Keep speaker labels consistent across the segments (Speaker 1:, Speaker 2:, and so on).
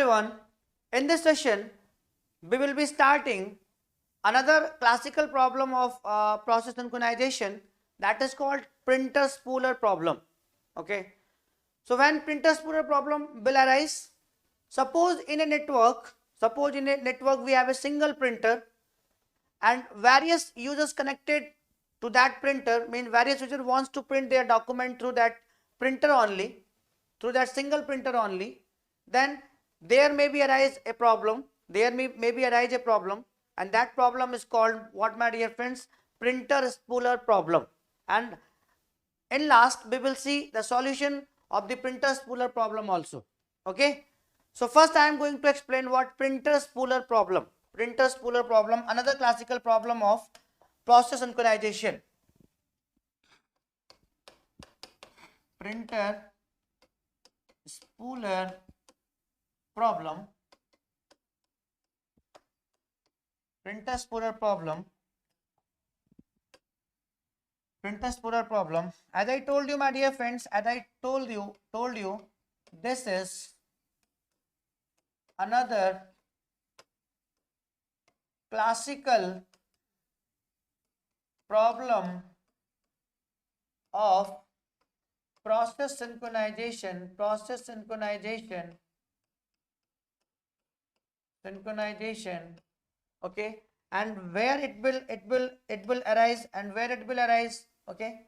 Speaker 1: everyone, in this session we will be starting another classical problem of process synchronization, that is called printer spooler problem. Okay, so when printer spooler problem will arise, suppose in a network we have a single printer and various users connected to that printer, mean various users wants to print their document through that printer only, through that single printer only. Then there may be arise a problem, and that problem is called what, my dear friends? Printer spooler problem. And in last we will see the solution of the printer spooler problem also. Okay, so first I am going to explain what printer spooler problem. Printer spooler problem, another classical problem of process synchronization. Printer spooler problem. Printer spooler problem. Printer spooler problem. As I told you, my dear friends, as I told you, this is another classical problem of process synchronization. Okay, and where it will arise, and where it will arise. Okay,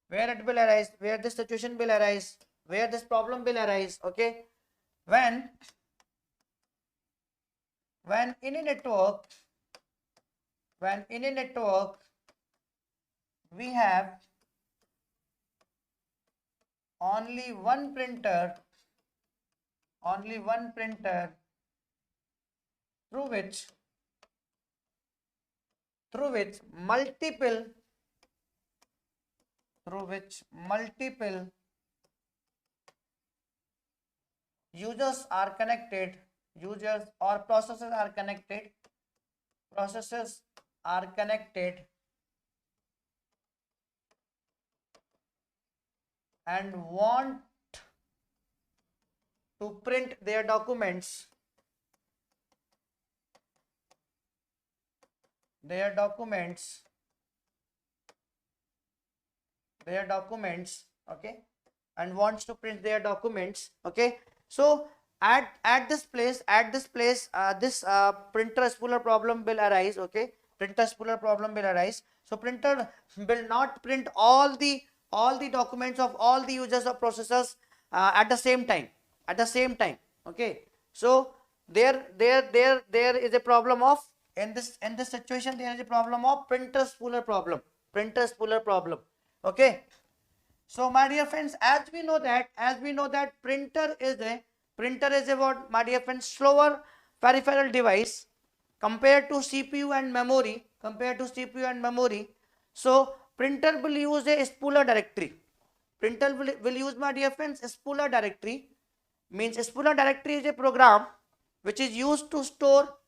Speaker 1: where it will arise, where this situation will arise, where this problem will arise. Okay, when in a network, we have only one printer through which multiple users are connected, users or processes are connected and want to print their documents, okay, and wants to print their documents. Okay, so at this place this printer spooler problem will arise. Okay, printer spooler problem will arise. So printer will not print all the documents of all the users or processors at the same time. Okay, so there is a problem of, in this situation there is a problem of printer spooler problem. Okay, so my dear friends, as we know that printer is a what, my dear friends? Slower peripheral device compared to CPU and memory. So printer will use a spooler directory. Will use, my dear friends, a spooler directory. Means a spooler directory is a program which is used to store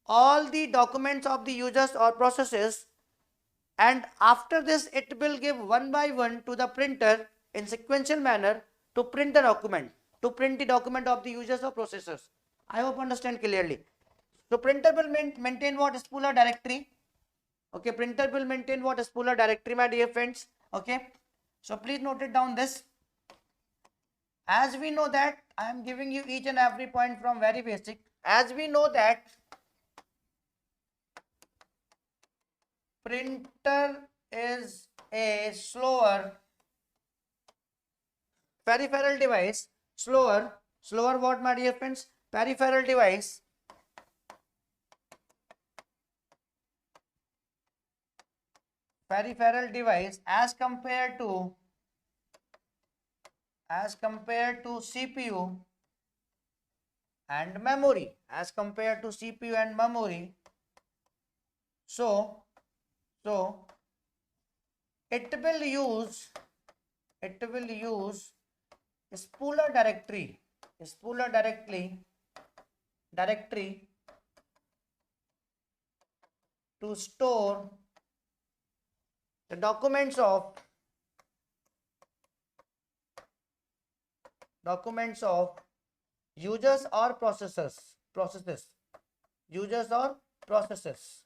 Speaker 1: all the documents of the users or processes, and after this it will give one by one to the printer in sequential manner to print the document of the users or processors. I hope understand clearly. So printer will maintain what? Spooler directory. Okay, printer will maintain what? Spooler directory, my dear friends. Okay, so please note it down this. As we know that, I am giving you each and every point from very basic. As we know that printer is a slower peripheral device. Slower what, my dear friends? Peripheral device. As compared to CPU and memory. So it will use spooler directory to store the documents of users or processes, users or processes.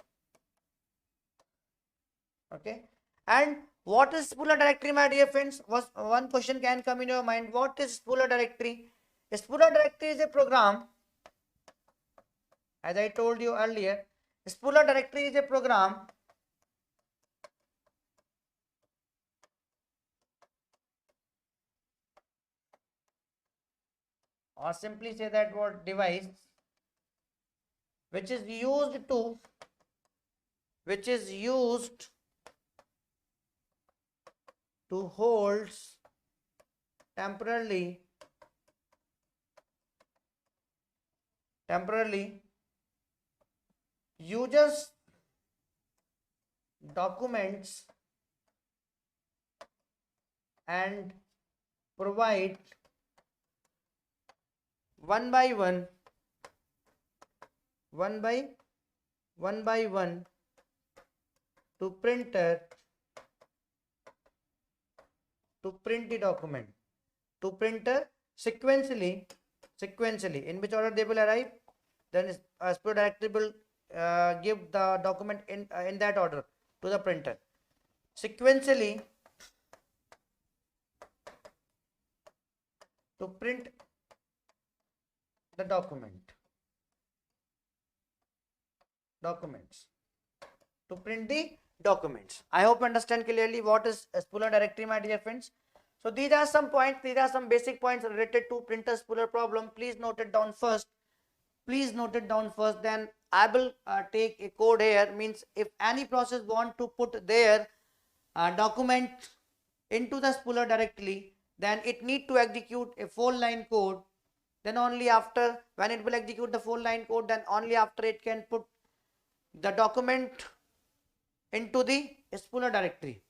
Speaker 1: Okay, and what is spooler directory, my dear friends? Was one question can come in your mind. What is spooler directory? A spooler directory is a program, as I told you earlier. Spooler directory is a program or simply say that word device which is used to holds temporarily users documents and provide one by one to printer to print the document, to printer sequentially in which order they will arrive. Then spooler directory will give the document in that order to the printer sequentially to print the documents to print the documents. I hope you understand clearly what is a spooler directory, my dear friends. So these are some points, these are some basic points related to printer spooler problem. Please note it down first. Then I will take a code here. Means if any process want to put their document into the spooler directly, then it need to execute a 4-line code. Then only after, when it will execute the 4-line code, then only after it can put the document into the spooler directory.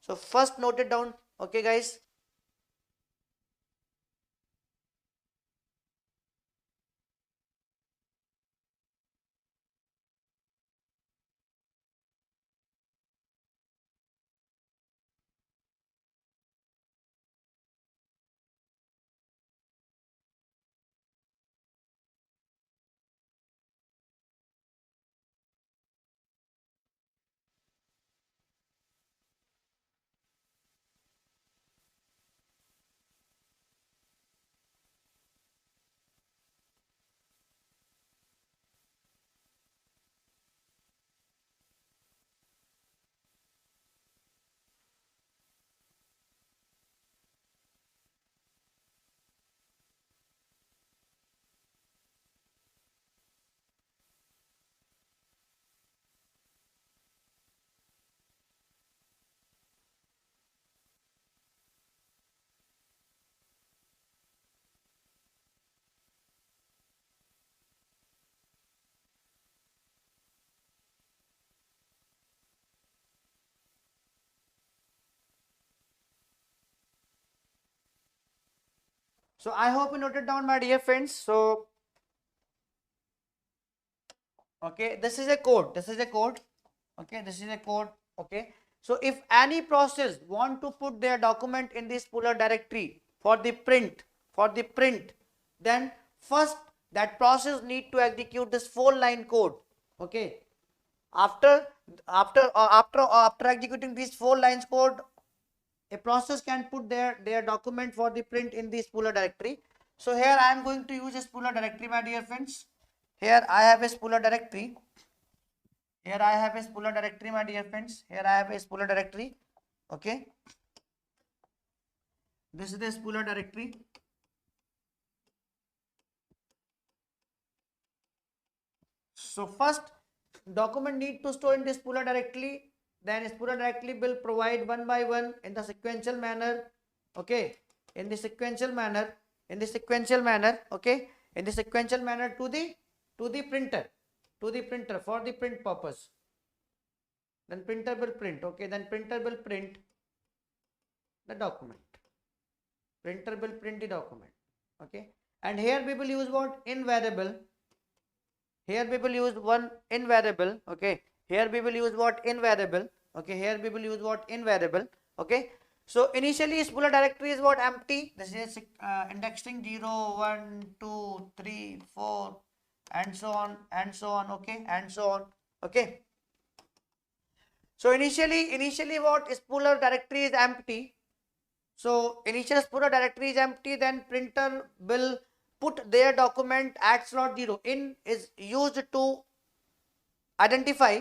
Speaker 1: So first note it down. Okay guys. So I hope you noted down, my dear friends. So okay, this is a code. Okay, this is a code. Okay, so if any process want to put their document in this spooler directory for the print, then first that process need to execute this 4-line code. Okay, after executing these 4 lines code, a process can put their document for the print in the spooler directory. So here I am going to use a spooler directory, my dear friends. Here I have a spooler directory. My dear friends. Here I have a spooler directory. Okay. This is the spooler directory. So first document need to store in the spooler directory. Then spooler directory will provide one by one in the sequential manner. Okay. In the sequential manner. Okay. In the sequential manner to the printer. For the print purpose. Then printer will print. Okay. Then printer will print the document. Okay. And here we will use what? Invariable. Here we will use one invariable. Okay. Here we will use what? Invariable. Okay. Okay. So initially spooler directory is what? Empty. This is indexing 0, 1, 2, 3, 4 and so on and so on. Okay, and so on. Okay. So initially what? Spooler directory is empty. So initial spooler directory is empty, then printer will put their document at slot 0. In is used to identify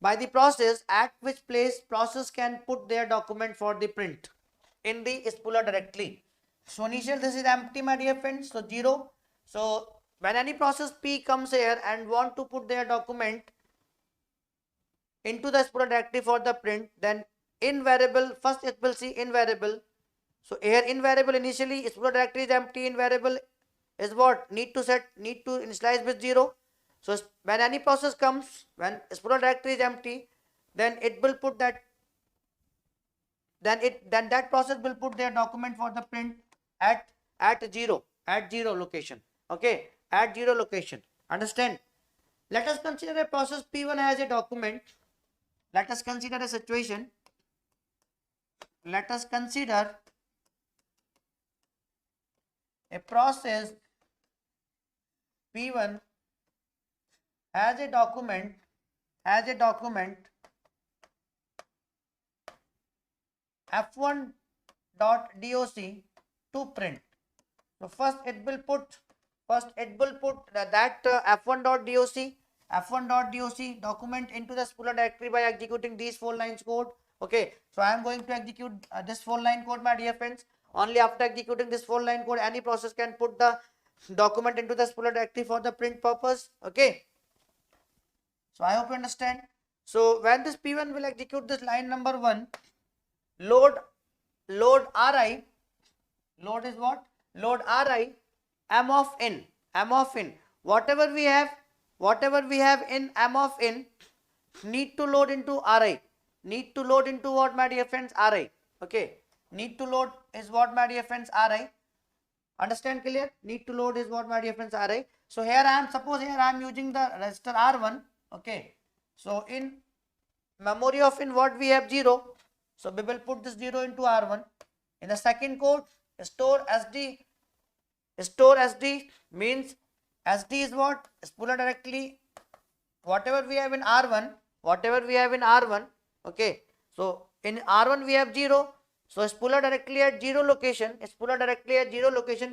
Speaker 1: by the process at which place process can put their document for the print in the spooler directory. So initial this is empty, my dear friends, so 0. So when any process P comes here and want to put their document into the spooler directory for the print, then in variable, first it will see in variable. So here in variable initially spooler directory is empty, in variable is what? Need to initialize with 0. So when any process comes, when spooler directory is empty, then it will put that, then that process will put their document for the print at 0, at 0 location. Okay, at 0 location. Understand? Let us consider a process P1 has a document. Let us consider a situation. Let us consider a process P1 has a document f1.doc to print. So first it will put that f1.doc document into the spooler directory by executing these 4 lines code. Okay, so I am going to execute this 4 line code, my dear friends. Only after executing this 4 line code, any process can put the document into the spooler directory for the print purpose. Okay, so I hope you understand. So when this P1 will execute this line number 1, load ri, load is what? Load ri m of in, whatever we have in m of in need to load into ri, need to load into what, my dear friends? Ri. Okay, need to load is what, my dear friends? Ri. Understand? Clear? Need to load is what, my dear friends? Ri. So here I am, suppose here I am using the register r1. Okay, so in memory of in what we have? 0. So we will put this 0 into r1. In the second code, store sd means sd is what? Spooler directly whatever we have in r1, okay. So in r1 we have 0. So spooler directly at 0 location,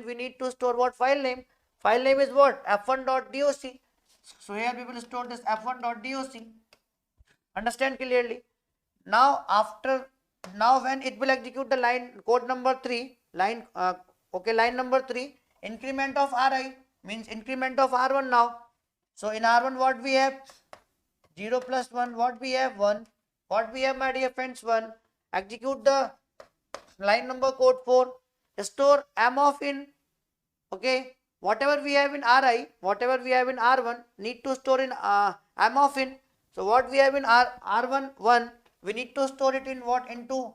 Speaker 1: we need to store what? File name. File name is what? f1.doc. So here we will store this f1.doc. Understand clearly? Now when it will execute the line code number 3, line number 3, increment of ri means increment of r1 now. So in r1 what we have? 0 plus 1, what we have? 1. What we have, my dear friends? 1. Execute the line number code 4, store m of in. Okay, whatever we have in ri, r1 need to store in m of in. So what we have in r1 1, we need to store it in what? Into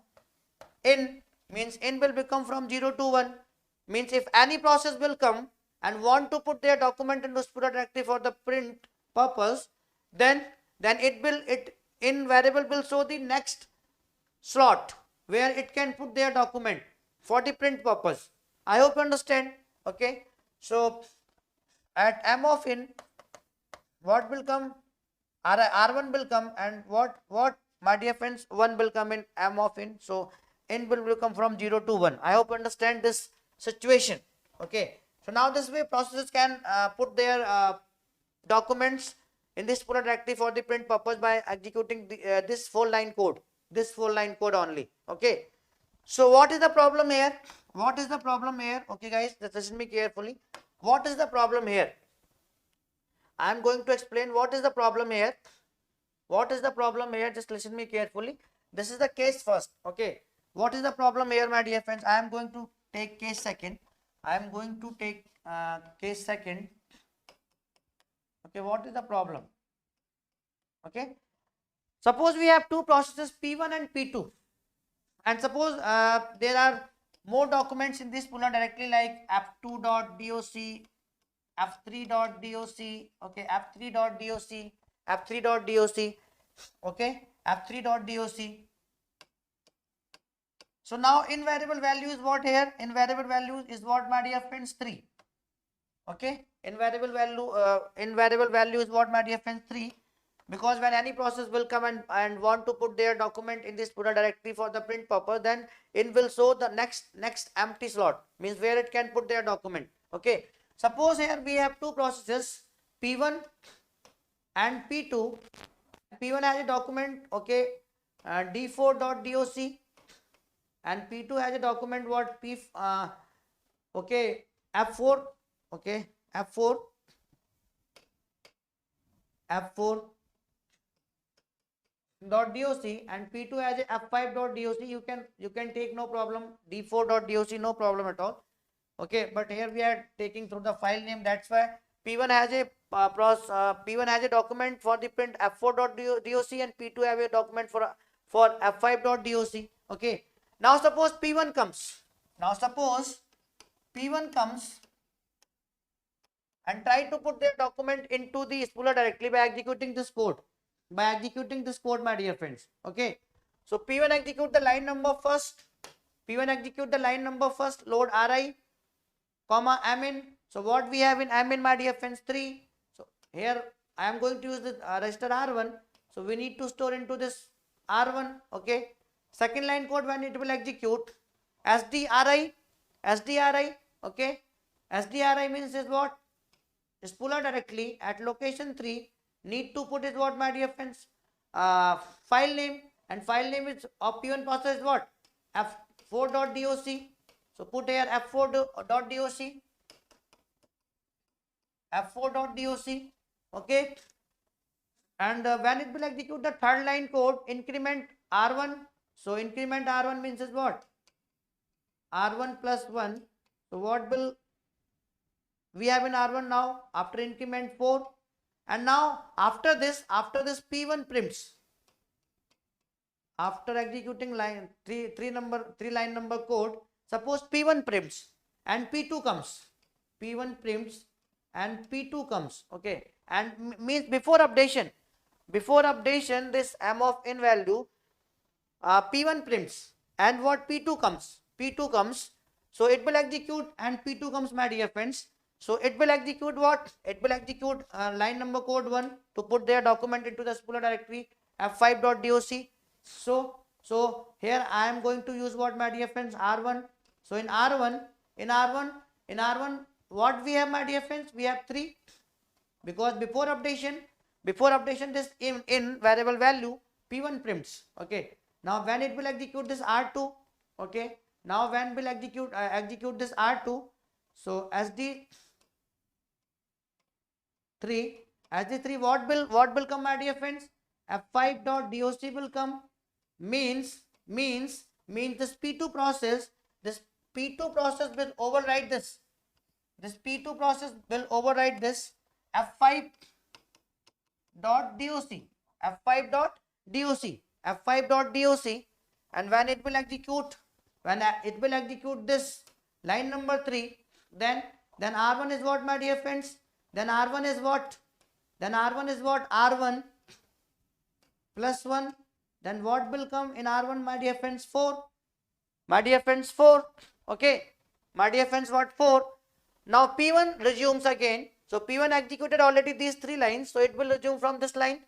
Speaker 1: in, means in will become from 0 to 1, means if any process will come and want to put their document into spooler directory for the print purpose, then it in variable will show the next slot where it can put their document for the print purpose. I hope you understand. Okay, so at m of in, what will come? R1 will come, and what my dear friends? 1 will come in m of in. So in will come from 0 to 1. I hope you understand this situation. Okay, so now this way processes can put their documents in this spooler directory for the print purpose by executing this 4 line code, only. Okay, so what is the problem here? Okay guys, just listen me carefully. What is the problem here? I am going to explain what is the problem here. Just listen me carefully. This is the case first. Okay, what is the problem here, my dear friends? I am going to take case second. Case second. Okay, what is the problem? Okay, suppose we have two processes P1 and P2, and suppose there are more documents in this spooler directly like f2.doc, f3.doc, okay, f3.doc, okay, f3.doc. So now invariable value is what here? Invariable value is what, my dear friends? 3. Okay, invariable value is what, my dear friends? 3. Because when any process will come and want to put their document in this Spooler directory for the print purpose, then it will show the next empty slot, means where it can put their document. Okay, suppose here we have two processes, P1 and P2. P1 has a document, okay, d4.doc, and P2 has a document what, okay, f4, okay, f4 dot doc, and P2 has a f5.doc. You can take no problem, d4.doc, no problem at all. Okay, but here we are taking through the file name, that's why P1 has a P1 has a document for the print f4.doc, and P2 have a document for f5.doc. Okay, now suppose P1 comes. And try to put their document into the Spooler directly by executing this code. My dear friends. Okay, so P1 execute the line number first. Load RI, comma min. So what we have in min, my dear friends? 3. So here I am going to use the register R1. So we need to store into this R1. Okay. Second line code, when it will execute, SDRI. Okay. SDRI means is what? Spooler directly at location 3 need to put is what, my dear friends? File name, and file name is of P1 process is what? f4.doc. So put here f4.doc. Okay, and when it will execute the third line code, increment R1. So increment R1 means is what? R1 plus 1. So what will we have in R1 now? After increment 4, and now after this P1 prints. After executing line 3 line number code, suppose P1 prints and P2 comes. P1 prints and P2 comes. Okay, and means before updation this m of in value, P1 prints and what, P2 comes. So it will execute and P2 comes, my dear friends. So it will execute what? It will execute line number code 1 to put their document into the Spooler directory f5.doc. So here I am going to use what, my dear friends? R1. So in R1, what we have, my dear friends? We have 3, because before updation this in variable value P1 prints. Okay, now when it will execute this R2, okay, now when will execute this R2, so SD3 what will come, my dear friends? f5.doc will come, means this P2 process will override this. P2 process will override this f5.doc, and when it will execute this line number 3, then R1 is what, my dear friends? R1 is what? R1 plus 1. Then what will come in R1, my dear friends? 4. Okay, my dear friends, what? 4. Now P1 resumes again. So P1 executed already these 3 lines, so it will resume from this line.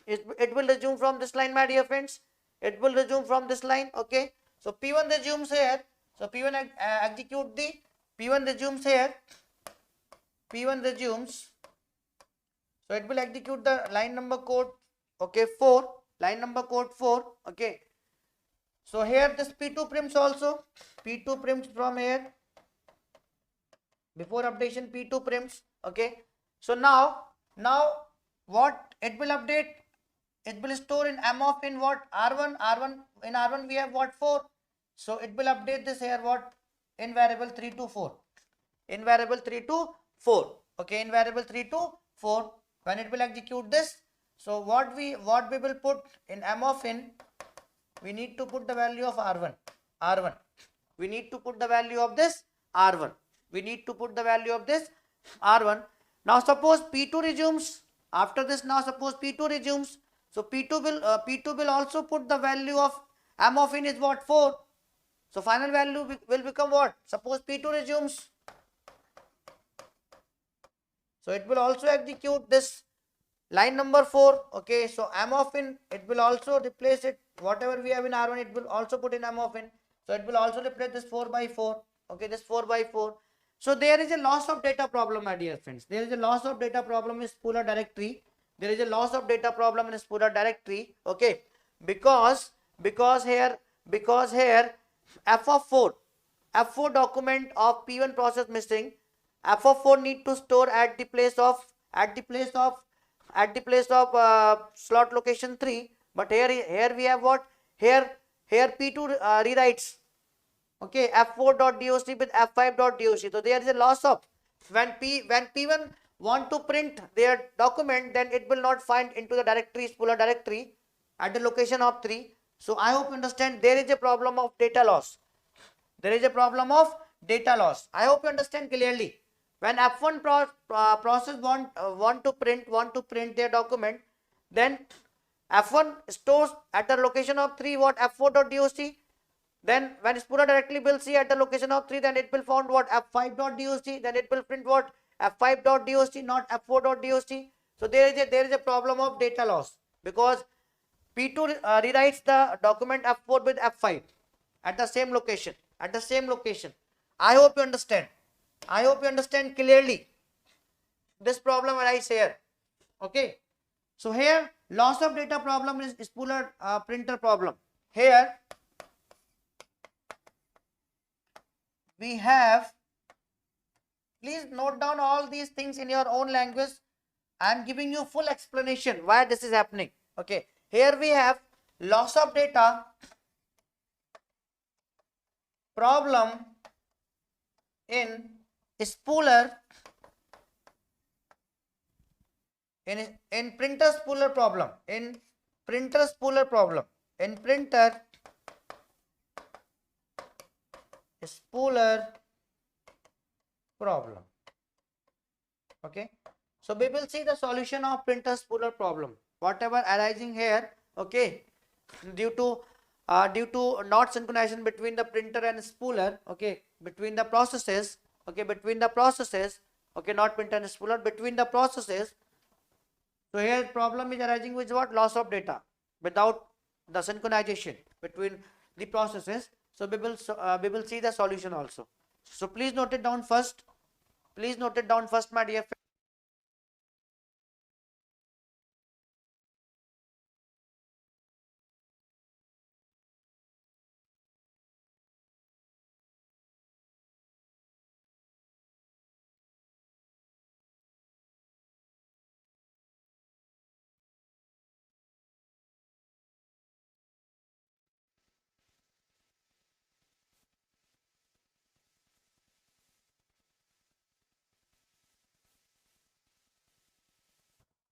Speaker 1: It will resume from this line, my dear friends. It will resume from this line. Okay, so P1 resumes here. So P1 resumes here. So it will execute the line number code, okay, 4. Line number code 4. Okay, so here this P2 prints also. P2 prints from here. Before updation P2 prints. Okay, so now what it will update? It will store in m of in what? R1. In R1 we have what? 4. So it will update this here what? In variable 3 to 4. Okay, in variable 3 to 4. When it will execute this, so what we will put in m of in, we need to put the value of R1. We need to put the value of this R1. Now suppose P2 resumes. After this, now suppose P2 resumes. So P2 will also put the value of m of in is what? 4. So final value will become what? Suppose P2 resumes. So it will also execute this line number 4. Okay, so M of in, it will also replace it. Whatever we have in R1, it will also put in M of in. So it will also replace this 4 by 4. Okay, this 4 by 4. So there is a loss of data problem, my dear friends. There is a loss of data problem in Spooler directory. There is a loss of data problem in Spooler directory. Okay, because because here f of 4 f4 document of p1 process missing. F of 4 need to store at the place of slot location 3. But here we have what? Here p2 rewrites. Okay, f4.doc with f5.doc. So there is a loss of, when p1 want to print their document, then it will not find into the directory, Spooler directory, at the location of 3. So I hope you understand there is a problem of data loss. There is a problem of data loss. I hope you understand clearly. When F1 process want to print their document, then F1 stores at the location of 3 what? F4.doc. Then when Spooler directly will see at the location of 3, then it will found what? F5.doc. Then it will print what? F5.doc, not F4.doc. So there is a problem of data loss, because P2 rewrites the document F4 with F5 at the same location. I hope you understand. I hope you understand clearly. This problem arise here. Okay. So here loss of data problem is Spooler printer problem. Here we have, please note down all these things in your own language. I am giving you full explanation why this is happening. Okay. Here we have loss of data problem in Spooler, in printer Spooler problem, in printer Spooler problem, in printer Spooler problem. Okay, so we will see the solution of printer Spooler problem, whatever arising here. Okay, due to not synchronization between the printer and Spooler. Okay, between the processes. Okay, between the processes. Okay, not printer and Spooler, between the processes. So here problem is arising with what? Loss of data without the synchronization between the processes. So we will see the solution also. So please note it down first. Please note it down first, my dear friend.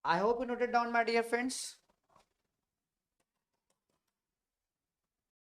Speaker 1: I hope you noted down, my dear friends.